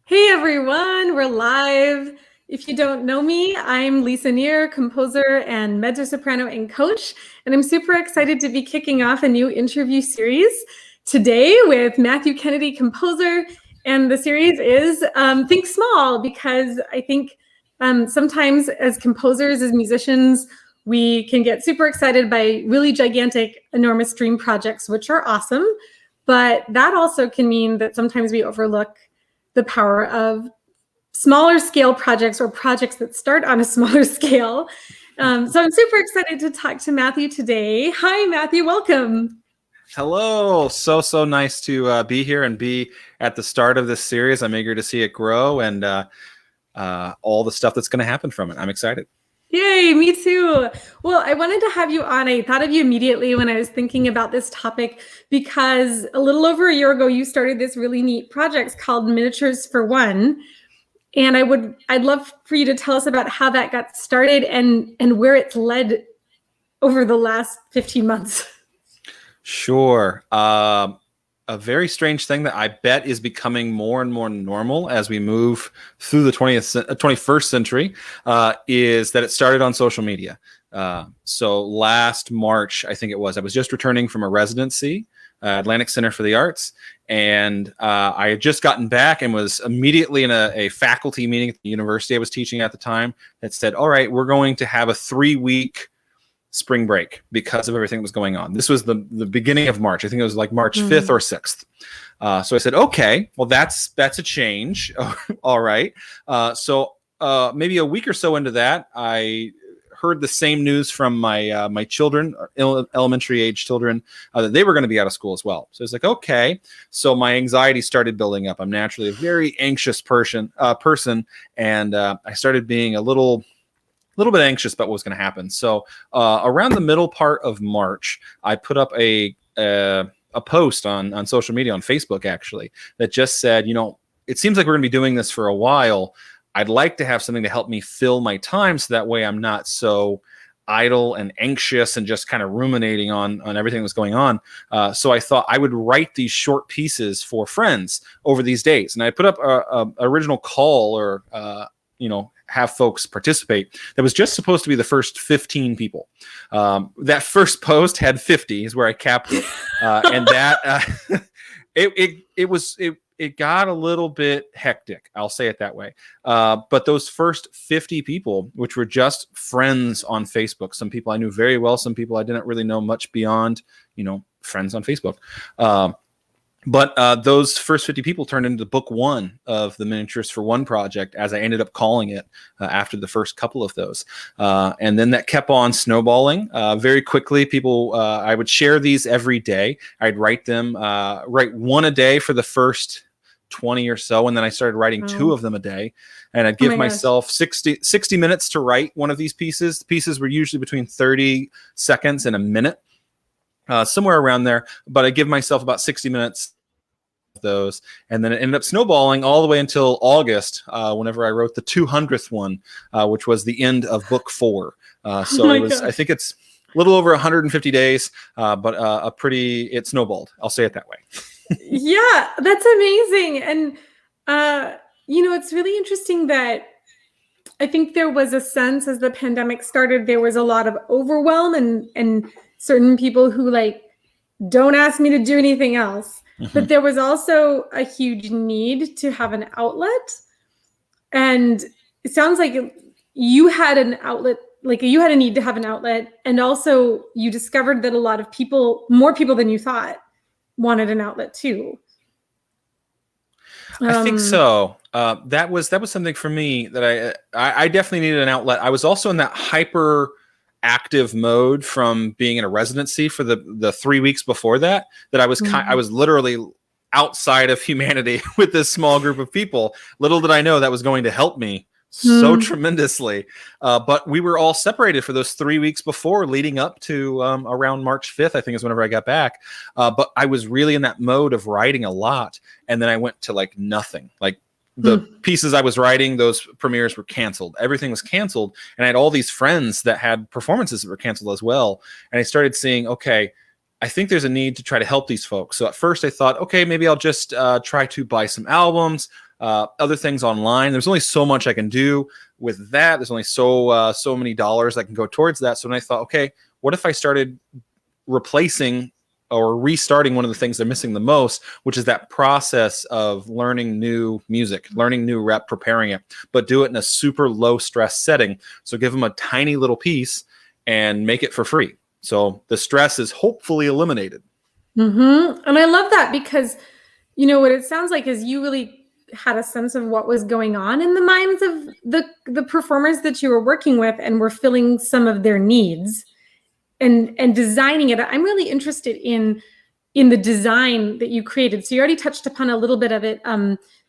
Hey everyone, we're live. If you don't know me, I'm Lisa Neher, composer and mezzo-soprano and coach, and I'm super excited to be kicking off a new interview series today with Matthew Kennedy, composer, and the series is Think Small, because I think sometimes as composers, as musicians, we can get super excited by really gigantic, enormous dream projects, which are awesome, but that also can mean that sometimes we overlook the power of smaller scale projects or projects that start on a smaller scale. So I'm super excited to talk to Matthew today. Hi, Matthew, welcome. Hello. So nice to be here and be at the start of this series. I'm eager to see it grow and all the stuff that's going to happen from it. I'm excited. Yay, me too. Well, I wanted to have you on. I thought of you immediately when I was thinking about this topic because a little over a year ago, you started this really neat project called Miniatures for One. And I'd love for you to tell us about how that got started and where it's led over the last 15 months. Sure. A very strange thing that I bet is becoming more and more normal as we move through the 21st century is that it started on social media. So last March, I think it was, I was just returning from a residency, Atlantic Center for the Arts, and I had just gotten back and was immediately in a faculty meeting at the university I was teaching at the time that said, all right, we're going to have a 3-week spring break because of everything that was going on. This was the beginning of March. I think it was like March 5th or 6th. So I said, okay, well, that's a change. All right. So maybe a week or so into that, I heard the same news from my children, elementary age children, that they were going to be out of school as well. So it's like, okay. So my anxiety started building up. I'm naturally a very anxious person, and I started being a little bit anxious about what was going to happen. So around the middle part of March, I put up a post on social media, on Facebook actually, that just said, it seems like we're going to be doing this for a while. I'd like to have something to help me fill my time so that way I'm not so idle and anxious and just kind of ruminating on everything that was going on. So I thought I would write these short pieces for friends over these days. And I put up a original call or, have folks participate. That was just supposed to be the first 15 people. That first post had 50 is where I capped it. And that it got a little bit hectic. I'll say it that way. But those first 50 people, which were just friends on Facebook, some people I knew very well, some people I didn't really know much beyond, friends on Facebook. But those first 50 people turned into book one of the Miniatures for One project, as I ended up calling it after the first couple of those. And then that kept on snowballing very quickly. People, I would share these every day. I'd write them, write one a day for the first 20 or so. And then I started writing 2 of them a day. And I'd give myself 60 minutes to write one of these pieces. The pieces were usually between 30 seconds and a minute. Somewhere around there, but I give myself about 60 minutes of those, and then it ended up snowballing all the way until August, whenever I wrote the 200th one, which was the end of book 4. So it was, I think it's a little over 150 days, but it snowballed. I'll say it that way. Yeah, that's amazing. And, it's really interesting that I think there was a sense as the pandemic started, there was a lot of overwhelm and certain people who don't ask me to do anything else. Mm-hmm. But there was also a huge need to have an outlet. And it sounds like you had an outlet, you had a need to have an outlet. And also you discovered that a lot of people, more people than you thought, wanted an outlet too. I think so. That was something for me that I definitely needed an outlet. I was also in that hyper active mode from being in a residency for the 3 weeks before that I was I was literally outside of humanity with this small group of people. Little did I know that was going to help me so tremendously. But we were all separated for those 3 weeks before, leading up to around March 5th, I think is whenever I got back. But I was really in that mode of writing a lot. And then I went to nothing. The pieces I was writing, those premieres were canceled. Everything was canceled. And I had all these friends that had performances that were canceled as well. And I started seeing, okay, I think there's a need to try to help these folks. So at first I thought, okay, maybe I'll just try to buy some albums, other things online. There's only so much I can do with that. There's only so many dollars I can go towards that. So then I thought, okay, what if I started replacing or restarting one of the things they're missing the most, which is that process of learning new music, learning new rep, preparing it, but do it in a super low stress setting. So give them a tiny little piece and make it for free. So the stress is hopefully eliminated. Mm-hmm. And I love that because, what it sounds like is you really had a sense of what was going on in the minds of the performers that you were working with and were filling some of their needs and designing it. I'm really interested in the design that you created. So you already touched upon a little bit of it.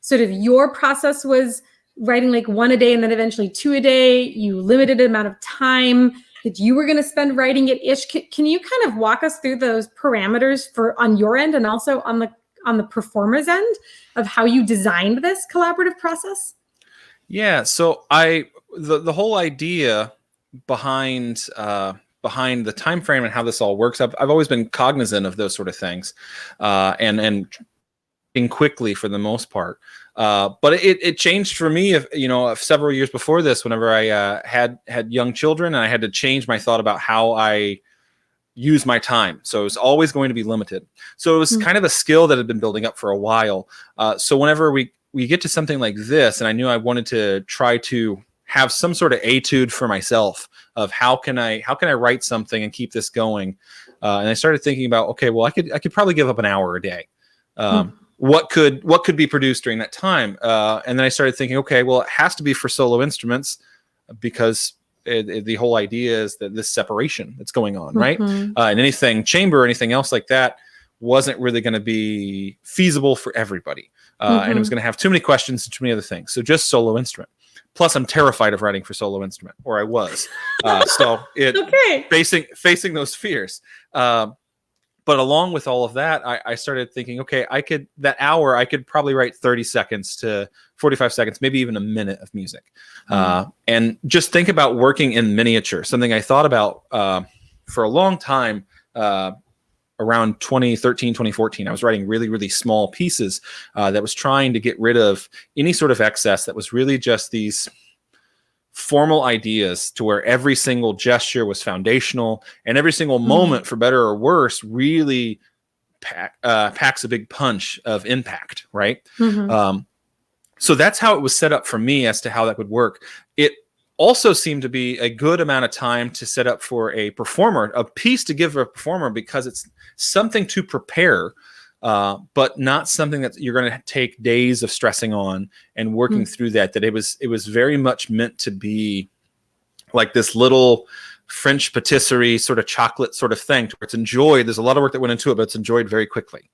Sort of your process was writing like 1 a day and then eventually 2 a day. You limited the amount of time that you were going to spend writing it ish. Can you kind of walk us through those parameters for on your end and also on the performer's end of how you designed this collaborative process? Yeah. So the whole idea behind the time frame and how this all works, I've always been cognizant of those sort of things, and quickly for the most part. But it changed for me, if several years before this, whenever I had young children, and I had to change my thought about how I use my time. So it was always going to be limited. So it was kind of a skill that had been building up for a while. So whenever we get to something like this, and I knew I wanted to try to have some sort of etude for myself of how can I write something and keep this going. And I started thinking about, okay, well, I could probably give up an hour a day. What could be produced during that time? And then I started thinking, okay, well, it has to be for solo instruments because the whole idea is that this separation that's going on, right? And anything chamber or anything else like that wasn't really going to be feasible for everybody. And it was going to have too many questions and too many other things. So just solo instrument. Plus, I'm terrified of writing for solo instrument, or I was. So facing those fears. But along with all of that, I started thinking, okay, I could probably write 30 seconds to 45 seconds, maybe even a minute of music. And just think about working in miniature, something I thought about for a long time. Around 2013, 2014, I was writing really, really small pieces that was trying to get rid of any sort of excess that was really just these formal ideas to where every single gesture was foundational and every single moment, for better or worse, really packs a big punch of impact, right? So that's how it was set up for me as to how that would work. It also seemed to be a good amount of time to set up for a performer, a piece to give a performer, because it's something to prepare, but not something that you're going to take days of stressing on and working through that it was very much meant to be like this little French patisserie sort of chocolate sort of thing where it's enjoyed. There's a lot of work that went into it, but it's enjoyed very quickly.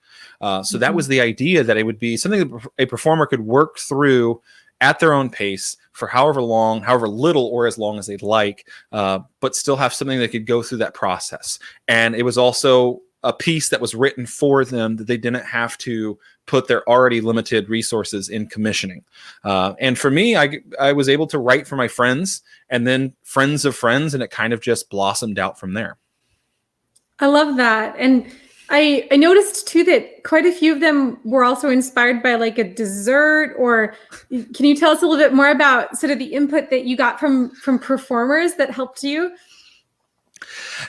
So that was the idea, that it would be something that a performer could work through at their own pace for however long, however little, or as long as they'd like, but still have something that could go through that process. And it was also a piece that was written for them, that they didn't have to put their already limited resources in commissioning. And for me, I was able to write for my friends and then friends of friends, and it kind of just blossomed out from there. I love that. And I noticed too that quite a few of them were also inspired by like a dessert, or can you tell us a little bit more about sort of the input that you got from performers that helped you?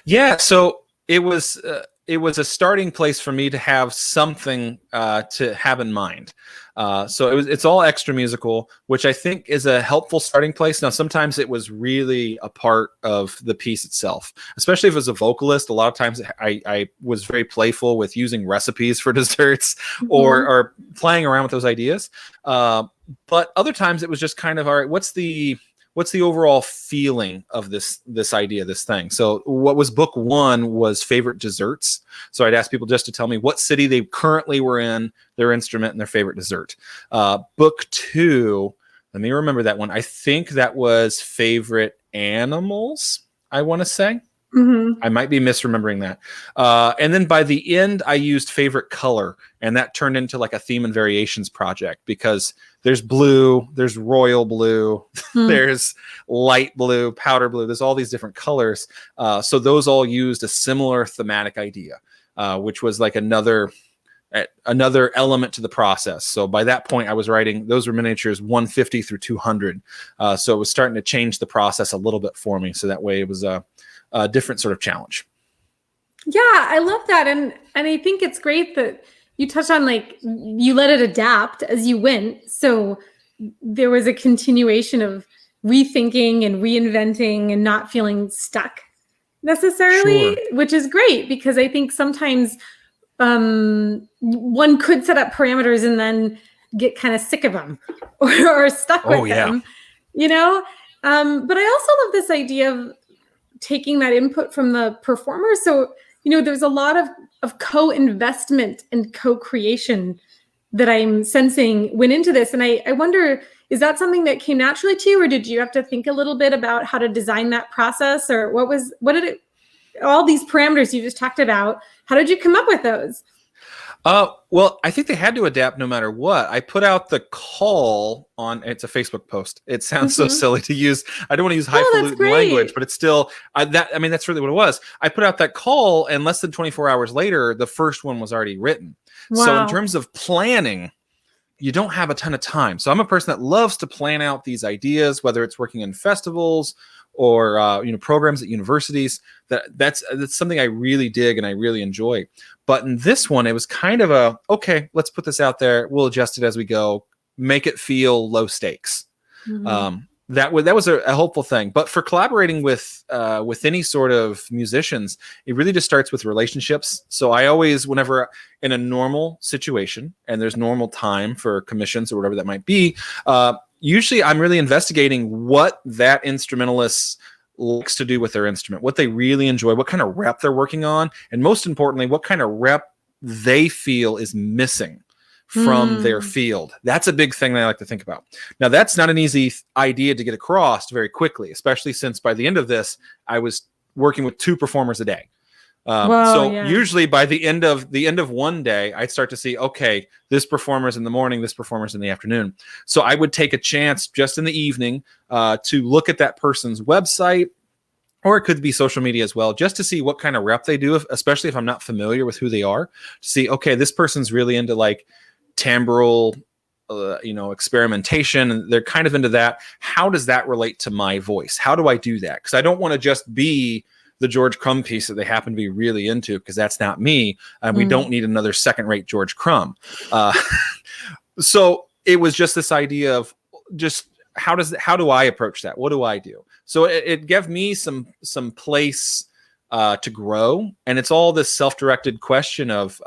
Yeah, so it was a starting place for me to have something to have in mind. So it's all extra musical, which I think is a helpful starting place. Now, sometimes it was really a part of the piece itself, especially if it was a vocalist. A lot of times I was very playful with using recipes for desserts or playing around with those ideas. But other times it was just kind of, all right, what's the overall feeling of this idea, this thing? So what was book one was favorite desserts. So I'd ask people just to tell me what city they currently were in, their instrument, and their favorite dessert. Book two, let me remember that one. I think that was favorite animals, I want to say. I might be misremembering that. And then by the end, I used favorite color, and that turned into like a theme and variations project, because there's blue, there's royal blue, there's light blue, powder blue, there's all these different colors. So those all used a similar thematic idea, which was like another another element to the process. So by that point, I was writing, those were miniatures 150 through 200. So it was starting to change the process a little bit for me. So that way it was a different sort of challenge. Yeah, I love that. And I think it's great that you touched on, like, you let it adapt as you went. So there was a continuation of rethinking and reinventing and not feeling stuck necessarily, Sure. which is great, because I think sometimes one could set up parameters and then get kind of sick of them or stuck with them, you know? But I also love this idea of taking that input from the performer. So, there's a lot of co-investment and co-creation that I'm sensing went into this. And I wonder, is that something that came naturally to you, or did you have to think a little bit about how to design that process? Or all these parameters you just talked about, how did you come up with those? Well, I think they had to adapt no matter what. I put out the call it's a Facebook post. It sounds so silly to use. I don't want to use highfalutin language, but it's still that's really what it was. I put out that call, and less than 24 hours later, the first one was already written. Wow. So in terms of planning, you don't have a ton of time. So I'm a person that loves to plan out these ideas, whether it's working in festivals or programs at universities. That's something I really dig and I really enjoy. But in this one, it was kind of okay, let's put this out there. We'll adjust it as we go. Make it feel low stakes. Mm-hmm. That was a helpful thing. But for collaborating with any sort of musicians, it really just starts with relationships. So I always, whenever in a normal situation and there's normal time for commissions or whatever that might be, usually I'm really investigating what that instrumentalist likes to do with their instrument, what they really enjoy, what kind of rep they're working on, and most importantly, what kind of rep they feel is missing from their field. That's a big thing that I like to think about. Now, that's not an easy idea to get across very quickly, especially since by the end of this, I was working with 2 performers a day. Usually by the end of one day, I'd start to see, okay, this performer's in the morning, this performer's in the afternoon. So I would take a chance just in the evening to look at that person's website, or it could be social media as well, just to see what kind of rep they do, especially if I'm not familiar with who they are, to see, okay, this person's really into like timbral, experimentation, and they're kind of into that. How does that relate to my voice? How do I do that? Because I don't want to just be the George Crumb piece that they happen to be really into, because that's not me. And we don't need another second-rate George Crumb. So it was just this idea of just how do I approach that? What do I do? So it gave me some place to grow, and it's all this self-directed question of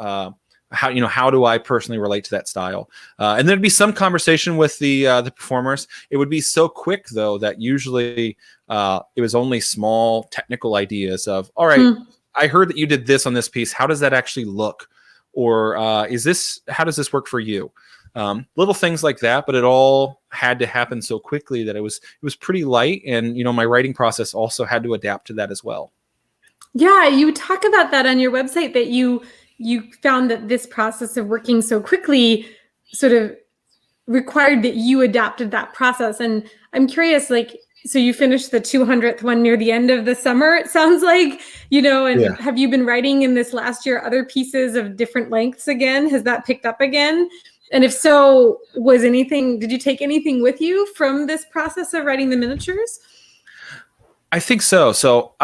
how do I personally relate to that style? And there'd be some conversation with the performers. It would be so quick though that usually it was only small technical ideas of, all right, I heard that you did this on this piece. How does that actually look? Or how does this work for you? Little things like that, but it all had to happen so quickly that it was pretty light. And, my writing process also had to adapt to that as well. Yeah. You talk about that on your website, that you found that this process of working so quickly sort of required that you adapted that process. And I'm curious, so you finished the 200th one near the end of the summer, it sounds like, and Have you been writing in this last year other pieces of different lengths again? Has that picked up again? And if so, did you take anything with you from this process of writing the miniatures? I think so. So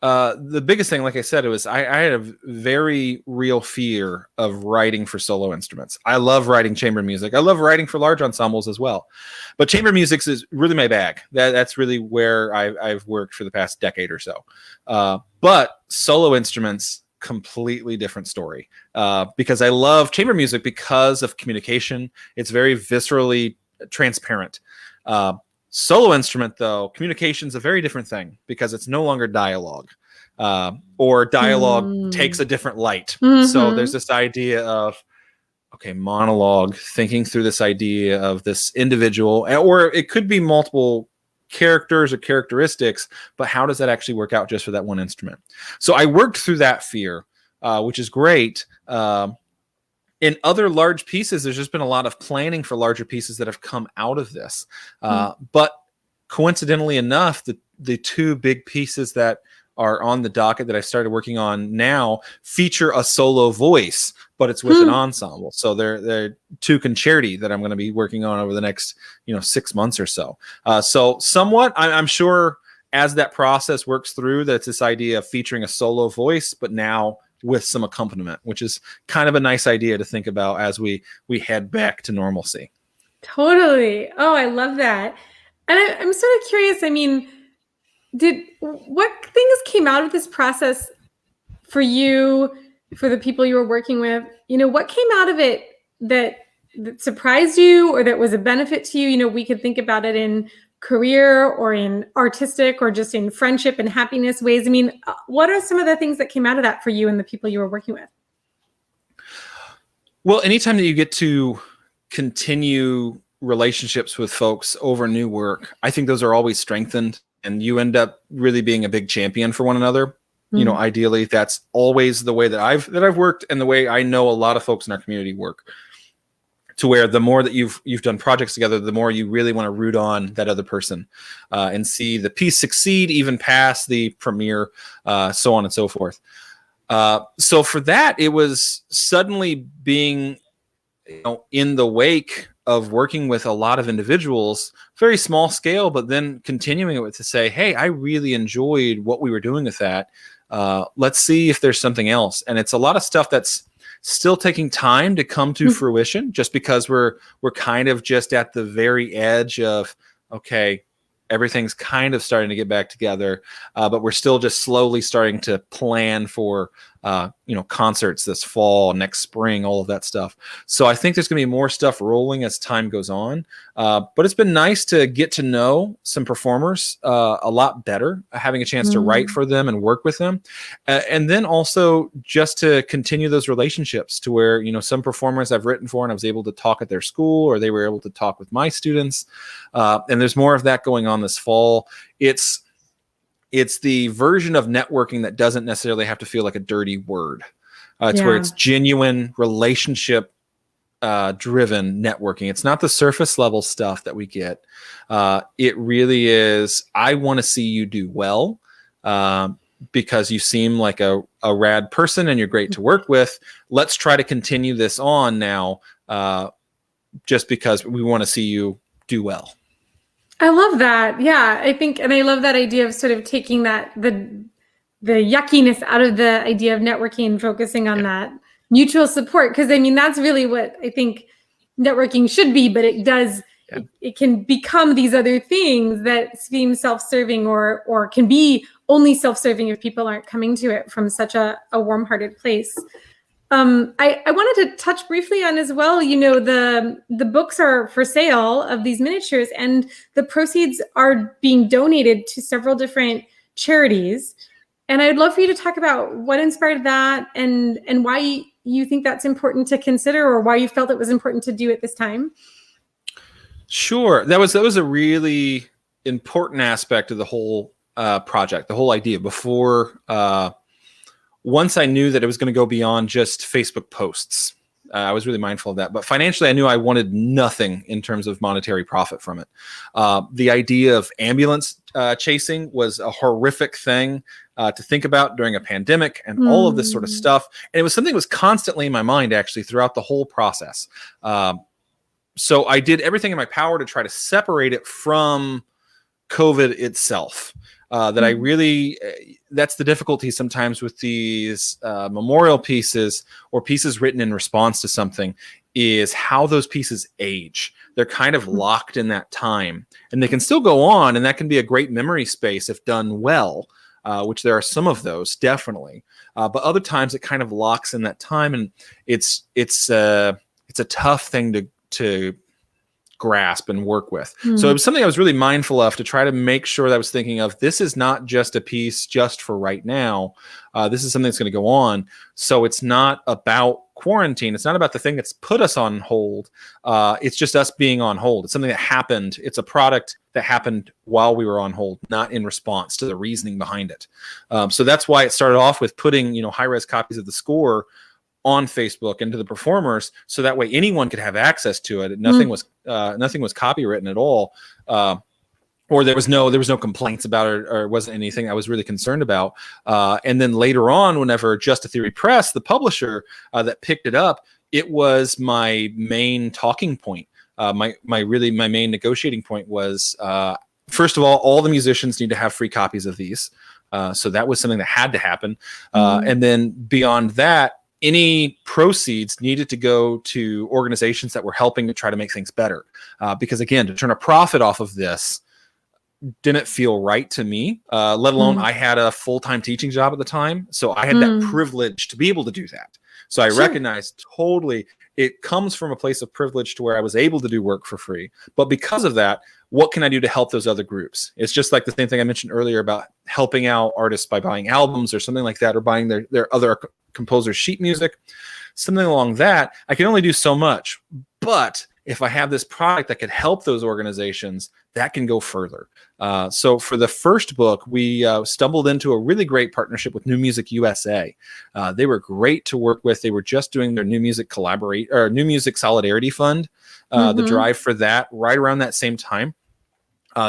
the biggest thing, like I said, I had a very real fear of writing for solo instruments. I love writing chamber music. I love writing for large ensembles as well. But chamber music is really my bag. That's really where I've worked for the past decade or so. But solo instruments, completely different story. Because I love chamber music because of communication. It's very viscerally transparent. Solo instrument, though, communication is a very different thing because it's no longer dialogue, or dialogue takes a different light. Mm-hmm. So there's this idea of, okay, monologue, thinking through this idea of this individual, or it could be multiple characters or characteristics, but how does that actually work out just for that one instrument? So I worked through that fear, which is great. In other large pieces, there's just been a lot of planning for larger pieces that have come out of this. But coincidentally enough, the 2 big pieces that are on the docket that I started working on now feature a solo voice, but it's with an ensemble. So they're two concerti that I'm going to be working on over the next 6 months or so. So somewhat, I'm sure as that process works through, that it's this idea of featuring a solo voice, but now with some accompaniment, which is kind of a nice idea to think about as we head back to normalcy. Totally. Oh, I love that. And I'm sort of curious. I mean, what things came out of this process for you, for the people you were working with? What came out of it that surprised you or that was a benefit to you? We could think about it in career or in artistic or just in friendship and happiness ways. I mean, what are some of the things that came out of that for you and the people you were working with? Well, anytime that you get to continue relationships with folks over new work, I think those are always strengthened, and you end up really being a big champion for one another. Ideally, that's always the way that I've worked, and the way I know a lot of folks in our community work. To where the more that you've done projects together, the more you really want to root on that other person and see the piece succeed, even past the premiere, so on and so forth. So for that, it was suddenly being in the wake of working with a lot of individuals, very small scale, but then continuing it to say, hey, I really enjoyed what we were doing with that. Let's see if there's something else. And it's a lot of stuff that's still taking time to come to fruition, just because we're kind of just at the very edge of, okay, everything's kind of starting to get back together, but we're still just slowly starting to plan for concerts this fall, next spring, all of that stuff. So I think there's going to be more stuff rolling as time goes on. But it's been nice to get to know some performers a lot better, having a chance to write for them and work with them. And then also just to continue those relationships to where, some performers I've written for and I was able to talk at their school, or they were able to talk with my students. And there's more of that going on this fall. It's the version of networking that doesn't necessarily have to feel like a dirty word. It's where it's genuine relationship driven networking. It's not the surface level stuff that we get. It really is, I want to see you do well because you seem like a rad person and you're great to work with. Let's try to continue this on now just because we want to see you do well. I love that. Yeah, I think, and I love that idea of sort of taking that, the yuckiness out of the idea of networking and focusing on that mutual support. Because I mean, that's really what I think networking should be, but it does, it can become these other things that seem self-serving or can be only self-serving if people aren't coming to it from such a warm-hearted place. I wanted to touch briefly on as well, the books are for sale of these miniatures, and the proceeds are being donated to several different charities. And I'd love for you to talk about what inspired that and why you think that's important to consider, or why you felt it was important to do at this time. Sure. That was a really important aspect of the whole project, the whole idea. Before once I knew that it was going to go beyond just Facebook posts, I was really mindful of that. But financially, I knew I wanted nothing in terms of monetary profit from it. The idea of ambulance chasing was a horrific thing to think about during a pandemic and all of this sort of stuff. And it was something that was constantly in my mind, actually, throughout the whole process. So I did everything in my power to try to separate it from COVID itself. That I really, that's the difficulty sometimes with these memorial pieces or pieces written in response to something, is how those pieces age. They're kind of locked in that time, and they can still go on, and that can be a great memory space if done well, which there are some of those, definitely. But other times it kind of locks in that time, and it's a tough thing to grasp and work with. So it was something I was really mindful of, to try to make sure that I was thinking of, this is not just a piece just for right now. This is something that's going to go on. So it's not about quarantine. It's not about the thing that's put us on hold. It's just us being on hold. It's something that happened. It's a product that happened while we were on hold, not in response to the reasoning behind it. So that's why it started off with putting, high-res copies of the score on Facebook and to the performers, so that way anyone could have access to it. Nothing was copywritten at all. or there was no complaints about it, or wasn't anything I was really concerned about. And then later on, whenever Just a Theory Press, the publisher that picked it up, it was my main talking point. My main negotiating point was, first of all the musicians need to have free copies of these. So that was something that had to happen. And then beyond that, any proceeds needed to go to organizations that were helping to try to make things better. Because again, to turn a profit off of this didn't feel right to me, let alone I had a full-time teaching job at the time. So I had that privilege to be able to do that. So I recognized totally it comes from a place of privilege to where I was able to do work for free. But because of that, what can I do to help those other groups? It's just like the same thing I mentioned earlier about helping out artists by buying albums or something like that, or buying their other composers' sheet music, something along that. I can only do so much. But if I have this product that could help those organizations, that can go further. So for the first book, we stumbled into a really great partnership with New Music USA. They were great to work with. They were just doing their New Music New Music Solidarity Fund, the drive for that right around that same time.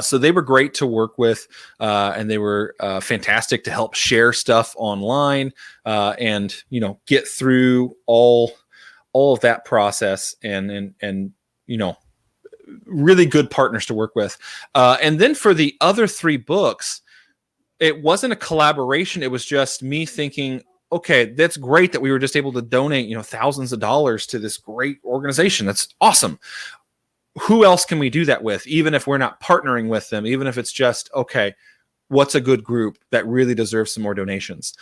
So they were great to work with, and they were fantastic to help share stuff online, and get through all of that process, and really good partners to work with. And then for the other 3 books, it wasn't a collaboration. It was just me thinking, okay, that's great that we were just able to donate, thousands of dollars to this great organization. That's awesome. Who else can we do that with? Even if we're not partnering with them, even if it's just, okay, what's a good group that really deserves some more donations?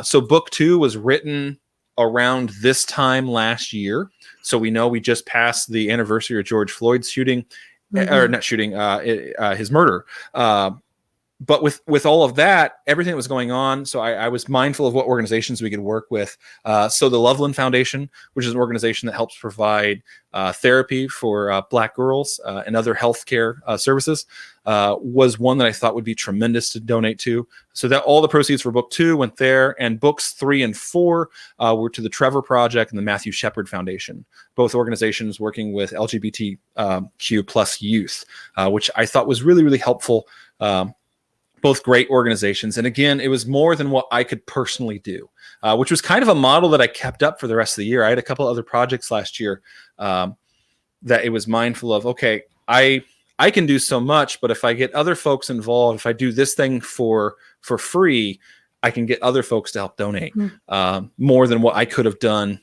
So book 2 was written around this time last year. So we know we just passed the anniversary of George Floyd's shooting, or not shooting, his murder. But with all of that, everything that was going on, so I was mindful of what organizations we could work with. So the Loveland Foundation, which is an organization that helps provide therapy for Black girls and other healthcare services, was one that I thought would be tremendous to donate to. So that all the proceeds for book 2 went there, and books 3 and 4 were to the Trevor Project and the Matthew Shepard Foundation, both organizations working with LGBTQ plus youth, which I thought was really, really helpful. Both great organizations. And again, it was more than what I could personally do, which was kind of a model that I kept up for the rest of the year. I had a couple other projects last year that it was mindful of, okay, I can do so much, but if I get other folks involved, if I do this thing for free, I can get other folks to help donate more than what I could have done,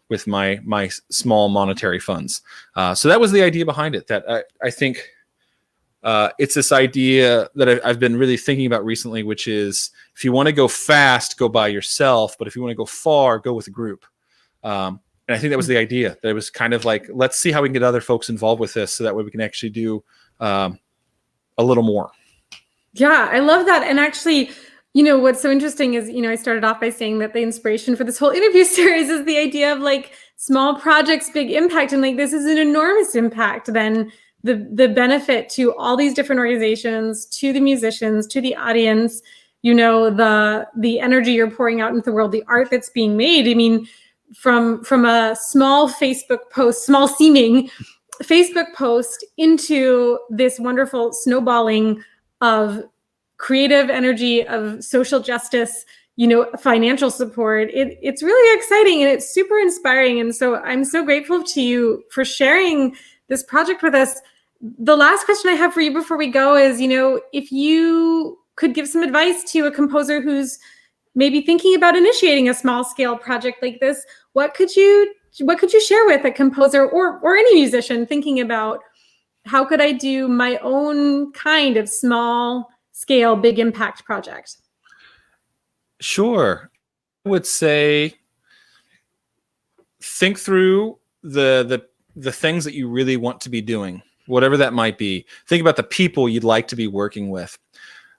with my small monetary funds. So that was the idea behind it, that I think it's this idea that I've been really thinking about recently, which is if you want to go fast, go by yourself. But if you want to go far, go with a group. And I think that was the idea, that it was kind of like, let's see how we can get other folks involved with this so that way we can actually do a little more. Yeah, I love that. And actually, what's so interesting is, I started off by saying that the inspiration for this whole interview series is the idea of like small projects, big impact. And like, this is an enormous impact then. The benefit to all these different organizations, to the musicians, to the audience, the energy you're pouring out into the world, the art that's being made. I mean, from a small Facebook post, small seeming Facebook post into this wonderful snowballing of creative energy, of social justice, financial support. It's really exciting and it's super inspiring. And so I'm so grateful to you for sharing this project with us. The last question I have for you before we go is, if you could give some advice to a composer who's maybe thinking about initiating a small scale project like this, what could you share with a composer or any musician thinking about how could I do my own kind of small scale, big impact project? Sure. I would say think through the things that you really want to be doing, whatever that might be. Think about the people you'd like to be working with.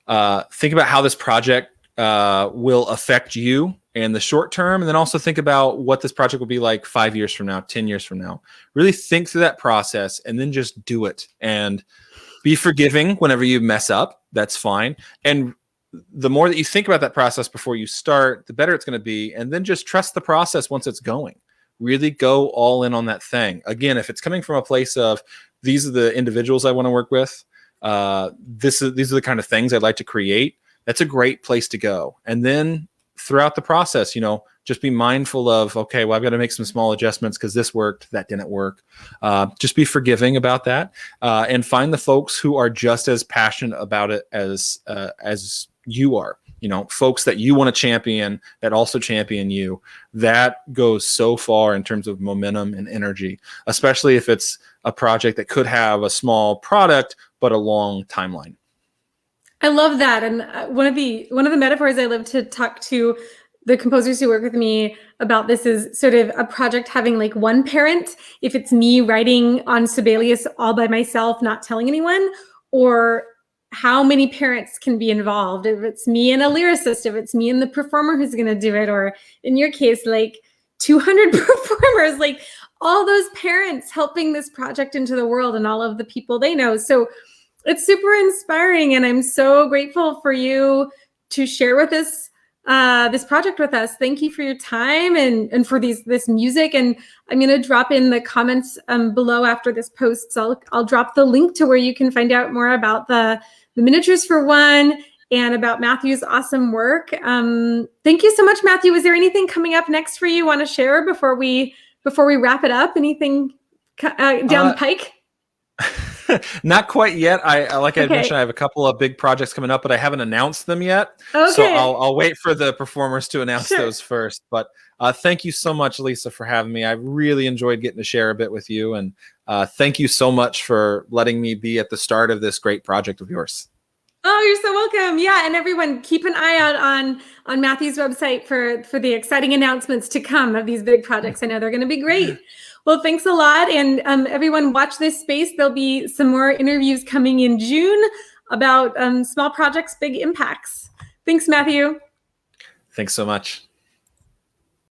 Think about how this project will affect you in the short term, and then also think about what this project will be like 5 years from now, 10 years from now. Really think through that process and then just do it. And be forgiving whenever you mess up. That's fine. And the more that you think about that process before you start, the better it's going to be. And then just trust the process once it's going. Really go all in on that thing. Again, if it's coming from a place of these are the individuals I want to work with, these are the kind of things I'd like to create, that's a great place to go. And then throughout the process, just be mindful of, okay, well, I've got to make some small adjustments because this worked, that didn't work. Just be forgiving about that, and find the folks who are just as passionate about it as you are. Folks that you want to champion that also champion you. That goes so far in terms of momentum and energy, especially if it's a project that could have a small product but a long timeline. I love that. And one of the metaphors I love to talk to the composers who work with me about this is sort of a project having like one parent. If it's me writing on Sibelius all by myself, not telling anyone, or how many parents can be involved. If it's me and a lyricist, if it's me and the performer who's going to do it, or in your case, like 200 performers, like all those parents helping this project into the world and all of the people they know. So it's super inspiring. And I'm so grateful for you to share with us this project with us. Thank you for your time and for this music. And I'm going to drop in the comments below after this post. So I'll drop the link to where you can find out more about the miniatures for one and about Matthew's awesome work. Thank you so much, Matthew. Is there anything coming up next for you want to share before we wrap it up? Anything down the pike? Not quite yet. Like I mentioned, I have a couple of big projects coming up, but I haven't announced them yet. Okay. So I'll wait for the performers to announce those first. But thank you so much, Lisa, for having me. I really enjoyed getting to share a bit with you. And thank you so much for letting me be at the start of this great project of yours. Oh, you're so welcome. Yeah, and everyone keep an eye out on Matthew's website for the exciting announcements to come of these big projects. I know they're going to be great. Well, thanks a lot. And everyone watch this space. There'll be some more interviews coming in June about small projects, big impacts. Thanks, Matthew. Thanks so much.